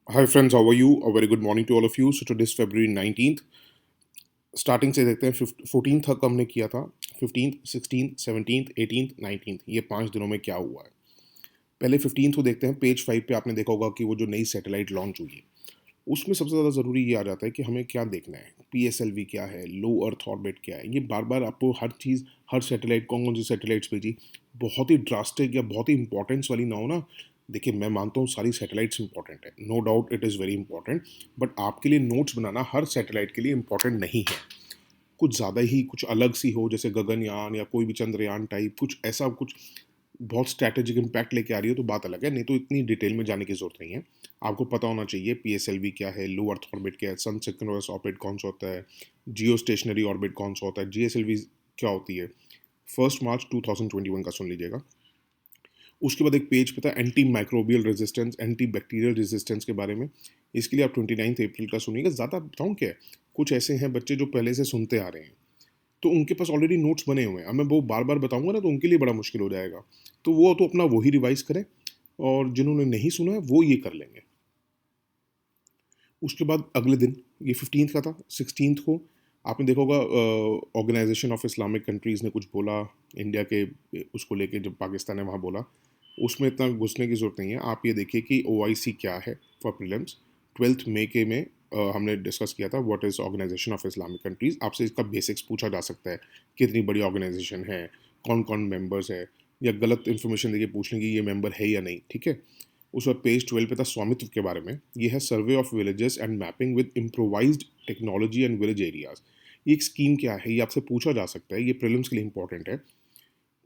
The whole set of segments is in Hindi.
Hi friends, how are you? A very good morning to all of you. So today is February 19th. Starting से देखते हैं 14 तक हमने किया था 15th, 16th, 17th, 18th, 19th। ये 5 दिनों में क्या हुआ है। पहले 15th को देखते हैं। पेज 5 पे आपने देखा होगा कि वो जो नई सैटेलाइट लॉन्च हुई है उसमें सबसे ज़्यादा ज़रूरी ये आ जाता है कि हमें क्या देखना है। PSLV क्या है, लो अर्थ ऑर्बिट क्या है। ये बार बार आपको हर चीज़, हर सैटेलाइट कौन कौन सी सैटेलाइट्स भेजी, बहुत ही ड्रास्टिक या बहुत ही इंपॉर्टेंस वाली ना हो ना। देखिए, मैं मानता हूँ सारी सैटेलाइट्स इंपॉर्टेंट है, no doubt it is very important. But आपके लिए नोट्स बनाना हर सैटेलाइट के लिए इंपॉर्टेंट नहीं है। कुछ ज़्यादा ही कुछ अलग सी हो, जैसे गगनयान या कोई भी चंद्रयान टाइप कुछ ऐसा, कुछ बहुत स्ट्रैटेजिक इम्पैक्ट लेके आ रही है तो बात अलग है, नहीं तो इतनी डिटेल में जाने की जरूरत नहीं है। आपको पता होना चाहिए PSLV क्या है, लो अर्थ ऑर्बिट क्या है, सन सिंक्रोनस ऑर्बिट कौन सा होता है, जियो स्टेशनरी ऑर्बिट कौन सा होता है, GSLV क्या होती है। 1 मार्च 2021 का सुन लीजिएगा। उसके बाद एक पेज पे था anti microbial resistance, anti bacterial resistance के बारे में। इसके लिए आप 29 अप्रैल का सुनिएगा। ज़्यादा बताऊँ क्या है, कुछ ऐसे हैं बच्चे जो पहले से सुनते आ रहे हैं तो उनके पास ऑलरेडी नोट्स बने हुए हैं। अब मैं वो बार बार बताऊंगा ना तो उनके लिए बड़ा मुश्किल हो जाएगा। तो वो तो अपना वही रिवाइज करें, और जिन्होंने नहीं सुना है वो ये कर लेंगे। उसके बाद अगले दिन, ये 15th का था, 16th को आपने देखा होगा ऑर्गेनाइजेशन ऑफ इस्लामिक कंट्रीज़ ने कुछ बोला इंडिया के उसको लेके, जब पाकिस्तान ने वहाँ बोला। उसमें इतना घुसने की ज़रूरत नहीं है। आप ये देखिए कि OIC क्या है फॉर प्रीलिम्स। 12 मई के में हमने डिस्कस किया था what is organisation of Islamic countries. आपसे इसका बेसिक्स पूछा जा सकता है, कितनी बड़ी ऑर्गेनाइजेशन है, कौन कौन मेंबर्स है, या गलत इन्फॉर्मेशन देके पूछ लेंगे ये मेंबर है या नहीं, ठीक है। उस वक्त पेज 12 पे था स्वामित्व के बारे में। ये है survey of villages and mapping with improvised technology and village areas. ये एक स्कीम क्या है, ये आपसे पूछा जा सकता है, ये प्रीलिम्स के लिए इंपॉर्टेंट है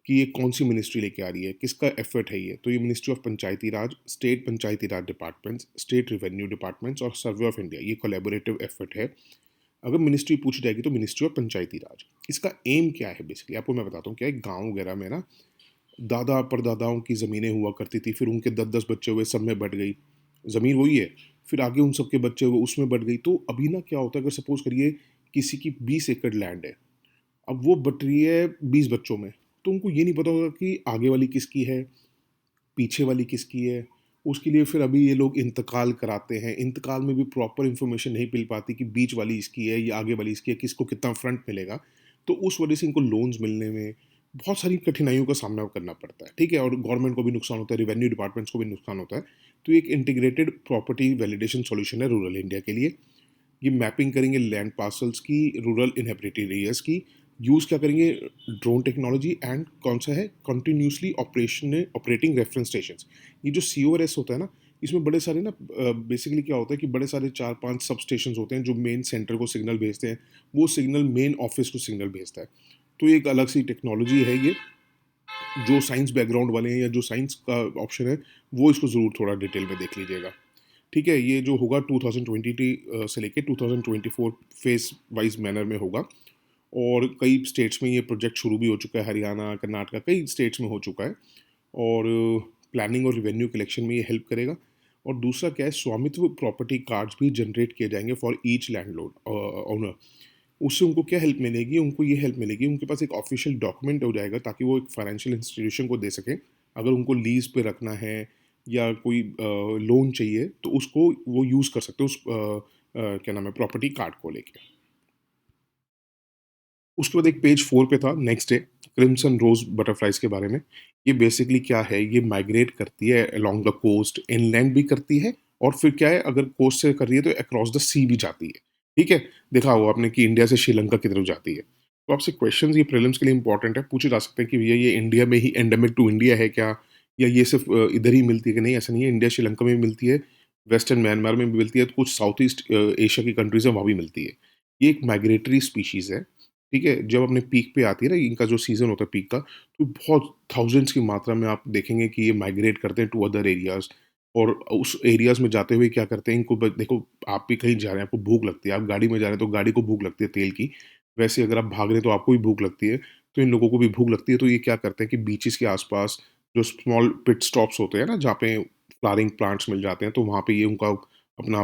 कि ये कौन सी मिनिस्ट्री लेके आ रही है, किसका एफर्ट है ये। तो ये ministry of Panchayati Raj, state Panchayati Raj departments, state revenue departments और सर्वे ऑफ इंडिया, ये कोलेबोरेटिव एफर्ट है। अगर मिनिस्ट्री पूछी जाएगी तो मिनिस्ट्री ऑफ पंचायती राज। इसका एम क्या है बेसिकली आपको मैं बताता हूँ क्या है। गाँव वगैरह में ना दादा परदादाओं की ज़मीनें हुआ करती थी, फिर उनके 10-10 बच्चे हुए, सब में बँट गई। ज़मीन वही है, फिर आगे उन सबके बच्चे हुए, उसमें बँट गई। तो अभी ना क्या होता है, अगर सपोज़ करिए किसी की 20 एकड़ लैंड है, अब वो बँट रही है 20 बच्चों में, तो उनको ये नहीं पता होगा कि आगे वाली किसकी है, पीछे वाली किसकी है। उसके लिए फिर अभी ये लोग इंतकाल कराते हैं। इंतकाल में भी प्रॉपर इन्फॉर्मेशन नहीं मिल पाती कि बीच वाली इसकी है या आगे वाली इसकी है, किसको कितना फ्रंट मिलेगा। तो उस वजह से इनको लोन्स मिलने में बहुत सारी कठिनाइयों का सामना करना पड़ता है, ठीक है। और गवर्नमेंट को भी नुकसान होता है, रेवेन्यू डिपार्टमेंट्स को भी नुकसान होता है। तो ये एक इंटीग्रेटेड प्रॉपर्टी वैलिडेशन सॉल्यूशन है रूरल इंडिया के लिए। ये मैपिंग करेंगे लैंड पार्सल्स की, रूरल इनहेबिटेड एरियाज की। यूज़ क्या करेंगे, ड्रोन टेक्नोलॉजी एंड कौन सा है, continuously operation operating reference stations. ये जो CORS होता है ना, इसमें बड़े सारे ना बेसिकली क्या होता है कि बड़े सारे 4-5 सब स्टेशन होते हैं जो मेन सेंटर को सिग्नल भेजते हैं। वो सिग्नल मेन ऑफिस को सिग्नल भेजता है। तो ये एक अलग सी टेक्नोलॉजी है ये। जो साइंस बैकग्राउंड वाले हैं या जो साइंस का ऑप्शन है वो इसको ज़रूर थोड़ा डिटेल में देख लीजिएगा, ठीक है। ये जो होगा 2020 से लेके 2024 फेज वाइज मैनर में होगा। और कई स्टेट्स में ये प्रोजेक्ट शुरू भी हो चुका है, हरियाणा, कर्नाटका, कई स्टेट्स में हो चुका है। और प्लानिंग और रेवेन्यू कलेक्शन में ये हेल्प करेगा। और दूसरा क्या है, स्वामित्व प्रॉपर्टी कार्ड्स भी जनरेट किए जाएंगे फॉर ईच लैंडलॉर्ड ओनर। उससे उनको क्या हेल्प मिलेगी, उनको ये हेल्प मिलेगी, उनके पास एक ऑफिशियल डॉक्यूमेंट हो जाएगा ताकि वो एक फाइनेंशियल इंस्टीट्यूशन को दे सकें। अगर उनको लीज पे रखना है या कोई लोन चाहिए तो उसको वो यूज़ कर सकते हैं उस क्या नाम है, प्रॉपर्टी कार्ड को लेके। उसके बाद एक पेज 4 पे था नेक्स्ट डे, क्रिम्सन रोज बटरफ्लाइज के बारे में। ये बेसिकली क्या है, ये माइग्रेट करती है अलोंग द कोस्ट, इनलैंड भी करती है, और फिर क्या है, अगर कोस्ट से कर रही है तो अक्रॉस द सी भी जाती है, ठीक है। देखा होगा आपने कि इंडिया से श्रीलंका की तरफ जाती है। तो आपसे क्वेश्चंस ये प्रीलिम्स के लिए इंपॉर्टेंट है, पूछे जा सकते हैं कि भैया ये इंडिया में ही एंडेमिक टू इंडिया है क्या, या ये सिर्फ इधर ही मिलती है कि नहीं। ऐसा नहीं है, इंडिया श्रीलंका में भी मिलती है, वेस्टर्न म्यांमार में भी मिलती है, तो कुछ साउथ ईस्ट एशिया की कंट्रीज है वहाँ भी मिलती है। ये एक माइग्रेटरी स्पीशीज़ है, ठीक है। जब अपने पीक पे आती है ना, इनका जो सीज़न होता है पीक का, तो बहुत थाउजेंड्स की मात्रा में आप देखेंगे कि ये माइग्रेट करते हैं टू अदर एरियाज़। और उस एरियाज़ में जाते हुए क्या करते हैं, इनको देखो, आप भी कहीं जा रहे हैं, आपको भूख लगती है, आप गाड़ी में जा रहे हैं तो गाड़ी को भूख लगती है तेल की। वैसे अगर आप भाग रहे हैं तो आपको भी भूख लगती है, तो इन लोगों को भी भूख लगती है। तो ये क्या करते हैं कि बीचेस के आसपास जो स्मॉल पिट स्टॉप्स होते हैं ना, जहाँ पे फ्लावरिंग प्लांट्स मिल जाते हैं, तो वहाँ पे ये उनका अपना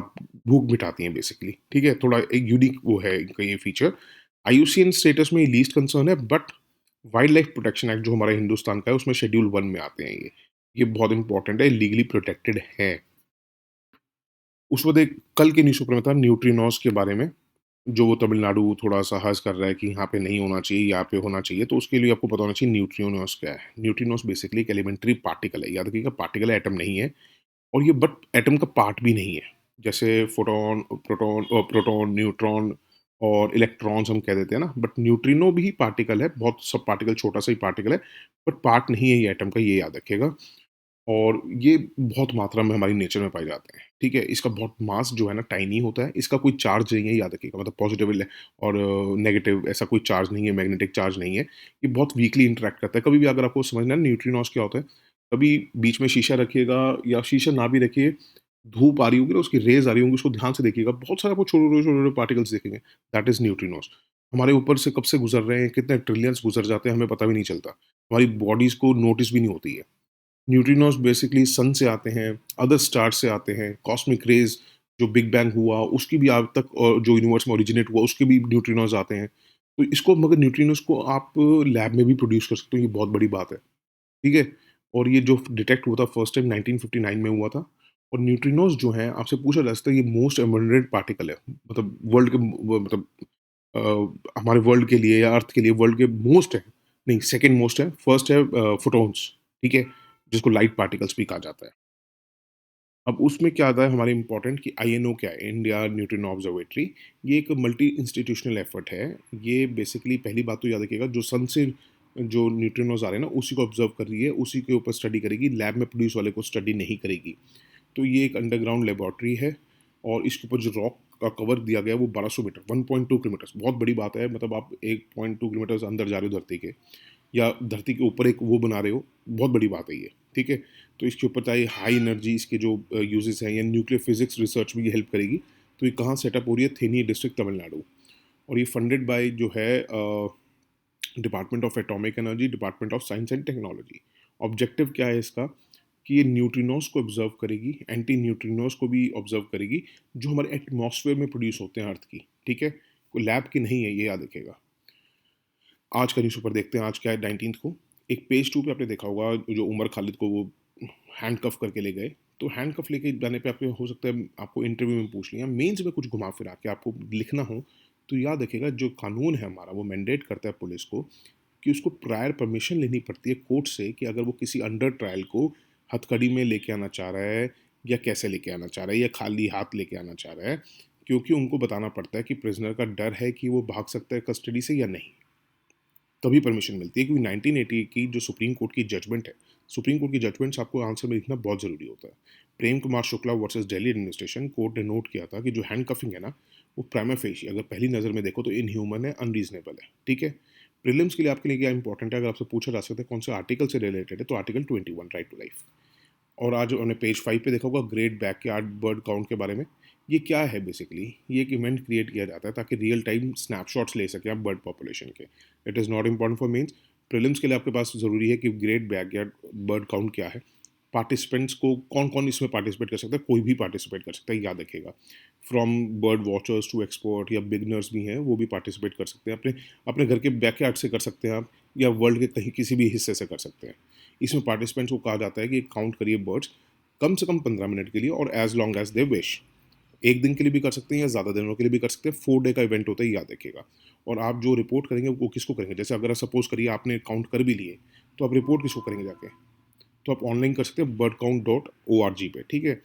भूख मिटाती हैं बेसिकली, ठीक है। थोड़ा एक यूनिक वो है इनका ये फीचर। IUCN स्टेटस में लीस्ट कंसर्न है, but wild life protection act जो हमारा हिंदुस्तान का है उसमें शेड्यूल 1 में आते हैं ये। ये बहुत इंपॉर्टेंट है, लीगली प्रोटेक्टेड है। उस वक़्त एक कल के न्यूज़पेपर में था न्यूट्रिनोस के बारे में, जो वो तमिलनाडु थोड़ा-सा हर्ष कर रहा है कि यहाँ पे नहीं होना चाहिए, यहाँ पे होना चाहिए, तो उसके लिए आपको पता होना चाहिए न्यूट्रिनोस क्या है। न्यूट्रिनोस बेसिकली एक एलिमेंट्री पार्टिकल है, याद रखिएगा पार्टिकल है, एटम नहीं है और ये बट एटम का पार्ट भी नहीं है। जैसे प्रोटॉन, न्यूट्रॉन और इलेक्ट्रॉन्स हम कह देते हैं ना, बट न्यूट्रिनो भी पार्टिकल है, बहुत सब पार्टिकल छोटा-सा ही पार्टिकल है, बट पार्ट नहीं है ये एटम का, ये याद रखिएगा। और ये बहुत मात्रा में हमारी नेचर में पाए जाते हैं, ठीक है? इसका बहुत मास जो है ना टाइनी होता है, इसका कोई चार्ज नहीं है याद रखिएगा, मतलब पॉजिटिव और नेगेटिव ऐसा कोई चार्ज नहीं है, मैग्नेटिक चार्ज नहीं है। ये बहुत वीकली इंटरैक्ट करता है। कभी भी अगर आपको समझना है न्यूट्रिनोस क्या होता है, कभी बीच में शीशा रखिएगा या शीशा ना भी रखिए, धूप आ रही होगी ना, उसकी रेज़ आ रही होंगी, उसको ध्यान से देखिएगा, बहुत सारे आपको छोटे-छोटे पार्टिकल्स दिखेंगे, दैट इज़ न्यूट्रिनोस। हमारे ऊपर से कब से गुज़र रहे हैं, कितने ट्रिलियंस गुज़र जाते हैं, हमें पता भी नहीं चलता। हमारी बॉडीज़ को नोटिस भी नहीं होती है। न्यूट्रिनोस बेसिकली सन से आते हैं, अदर स्टार से आते हैं, कॉस्मिक रेज़ जो बिग बैंग हुआ उसकी भी आज तक जो यूनिवर्स में ओरिजिनेट हुआ उसके भी न्यूट्रिनोस आते हैं। तो इसको मगर न्यूट्रिनोस को आप लैब में भी प्रोड्यूस कर सकते हो, ये बहुत बड़ी बात है, ठीक है? और ये जो डिटेक्ट हुआ था फर्स्ट टाइम 1959 में हुआ था और न्यूट्रिनोस जो हैं आपसे पूछा जा सकता है ये मोस्ट अबंडेंट पार्टिकल है। मतलब वर्ल्ड के मतलब हमारे वर्ल्ड के लिए या अर्थ के लिए वर्ल्ड के मोस्ट है, नहीं सेकंड मोस्ट है, फर्स्ट है फोटॉन्स, ठीक है? जिसको लाइट पार्टिकल्स भी कहा जाता है। अब उसमें क्या आता है हमारे इम्पोर्टेंट कि आईएनओ क्या है, इंडिया न्यूट्रिनो ऑब्जर्वेटरी। ये एक मल्टी इंस्टीट्यूशनल एफर्ट है। ये बेसिकली पहली बात तो याद रखिएगा जो सन से जो न्यूट्रिनोज आ रहे हैं ना उसी को ऑब्जर्व कर रही है, उसी के ऊपर स्टडी करेगी, लैब में प्रोड्यूस वाले को स्टडी नहीं करेगी। तो ये एक अंडरग्राउंड लेबोरेटरी है और इसके ऊपर जो रॉक का कवर दिया गया है वो 1200 मीटर 1.2 किलोमीटर, बहुत बड़ी बात है। मतलब आप 1.2 किलोमीटर अंदर जा रहे हो धरती के या धरती के ऊपर एक वो बना रहे हो, बहुत बड़ी बात है ये, ठीक है? तो इसके ऊपर चाहे हाई एनर्जी इसके जो यूजेस हैं या न्यूक्लियर फिजिक्स रिसर्च भी हेल्प करेगी। तो ये कहाँ सेटअप हो रही है? थेनी डिस्ट्रिक्ट तमिलनाडु और ये फंडेड बाय जो है department of atomic energy, department of science and technology. Objective क्या है इसका कि ये न्यूट्रिनोस को ऑब्जर्व करेगी, एंटी न्यूट्रिनोस को भी ऑब्जर्व करेगी जो हमारे एटमॉस्फेयर में प्रोड्यूस होते हैं अर्थ की, ठीक है? कोई लैब की नहीं है, ये याद रखेगा। आज का न्यूज़पेपर देखते हैं, आज क्या है 19th को। एक पेज 2 पे आपने देखा होगा जो उमर खालिद को वो हैंडकफ करके ले गए। तो हैंडकफ लेके जाने पे आपके हो सकता है आपको इंटरव्यू में पूछ लिया, मेंस में कुछ घुमा फिरा के आपको लिखना हो, तो याद रखिएगा जो कानून है हमारा वो मैंडेट करता है पुलिस को कि उसको प्रायर परमिशन लेनी पड़ती है कोर्ट से कि अगर वो किसी अंडर ट्रायल को हथकड़ी में लेके आना चाह रहा है या कैसे लेके आना चाह रहा है या खाली हाथ लेके आना चाह रहा है, क्योंकि उनको बताना पड़ता है कि प्रिजनर का डर है कि वो भाग सकता है कस्टडी से या नहीं। तभी परमिशन मिलती है क्योंकि 1980 की जो सुप्रीम कोर्ट की जजमेंट है, सुप्रीम कोर्ट की जजमेंट्स आपको आंसर में लिखना बहुत ज़रूरी होता है। Prem Kumar Shukla versus Delhi administration court ने नोट किया था कि जो हैंड कफिंग है ना, वो प्राइमा फेशी अगर पहली नज़र में देखो तो इनह्यूमन है, अनरीजनेबल है, ठीक है? प्रीलिम्स के लिए आपके लिए क्या इंपॉर्टेंट है, अगर आपसे पूछा जा सकता है कौन से आर्टिकल से रिलेटेड है, तो आर्टिकल 21 राइट टू लाइफ। और आज हमने पेज 5 पे देखा होगा ग्रेट बैकयार्ड बर्ड काउंट के बारे में। ये क्या है बेसिकली? ये एक इवेंट क्रिएट किया जाता है ताकि रियल टाइम स्नैपशॉट्स ले सकें आप बर्ड पॉपुलेशन के। It is not important for mains. Prelims के लिए आपके पास ज़रूरी है कि ग्रेट बैकयार्ड बर्ड काउंट क्या है। पार्टिसिपेंट्स को कौन-कौन इसमें पार्टिसिपेट कर सकता है? कोई भी पार्टिसिपेट कर सकता है, याद रखिएगा। From bird watchers to expert या बिगिनर्स भी हैं, वो भी पार्टिसिपेट कर सकते हैं। अपने अपने घर के बैकयार्ड से कर सकते हैं आप या वर्ल्ड के कहीं किसी भी हिस्से से कर सकते हैं। इसमें पार्टिसिपेंट्स को कहा जाता है कि काउंट करिए बर्ड्स कम से कम 15 मिनट के लिए और as long as they wish. एक दिन के लिए भी कर सकते हैं या ज़्यादा दिनों के लिए भी कर सकते हैं। 4 डे का इवेंट होता है, याद रखिएगा। और आप जो रिपोर्ट करेंगे वो किसको करेंगे? जैसे अगर सपोज़ करिए आपने काउंट कर भी लिए, तो आप रिपोर्ट किसको करेंगे जाके? तो आप ऑनलाइन कर सकते हैं birdcount.org पे, ठीक है?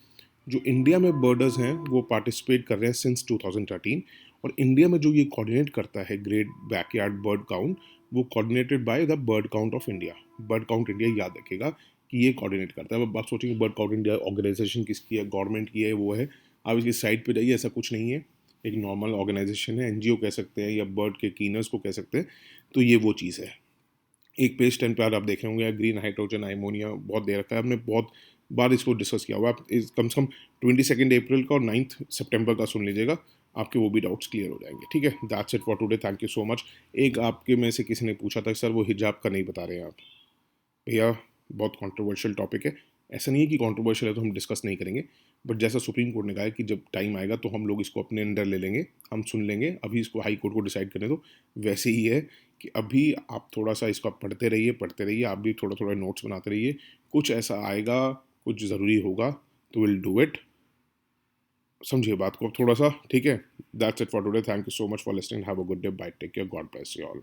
जो इंडिया में बर्डर्स हैं वो पार्टिसिपेट कर रहे हैं सिंस 2013 और इंडिया में जो ये कोऑर्डिनेट करता है ग्रेट बैकयार्ड बर्ड काउंट, वो coordinated by the bird count of India. Bird count India, याद रखिएगा कि ये कोऑर्डिनेट करता है। अब आप सोचेंगे बर्ड काउंट इंडिया ऑर्गेनाइजेशन किसकी है, गवर्नमेंट की है, वो है। आप इसकी साइट पे जाइए, ऐसा कुछ नहीं है। एक नॉर्मल ऑर्गेनाइजेशन है, एनजीओ कह सकते हैं या बर्ड के कीनर्स को कह सकते हैं। तो ये वो चीज़ है। एक पेज 10 पे आप देख रहे होंगे ग्रीन हाइड्रोजन अमोनिया बहुत दे रखा है, हमने बहुत बार इसको डिस्कस किया हुआ है। आप कम से कम 22 अप्रैल का और 9 सितंबर का सुन लीजिएगा, आपके वो भी डाउट्स क्लियर हो जाएंगे, ठीक है? That's it for today, thank you so much. एक आपके में से किसी ने पूछा था सर वो हिजाब का नहीं बता रहे हैं आप। भैया बहुत कंट्रोवर्शियल टॉपिक है। ऐसा नहीं है कि कंट्रोवर्शियल है तो हम डिस्कस नहीं करेंगे, बट जैसा सुप्रीम कोर्ट ने कहा है कि जब टाइम आएगा तो हम लोग इसको अपने अंडर ले लेंगे, हम सुन लेंगे। अभी इसको हाई कोर्ट को डिसाइड करने दो। वैसे ही है कि अभी आप थोड़ा सा इसको आप पढ़ते रहिए, आप भी थोड़ा थोड़ा नोट्स बनाते रहिए। कुछ ऐसा आएगा, कुछ ज़रूरी होगा तो विल डू इट। समझिए बात को थोड़ा सा, ठीक है। That's it for today, thank you so much for listening, have a good day, bye, take care, God bless you all.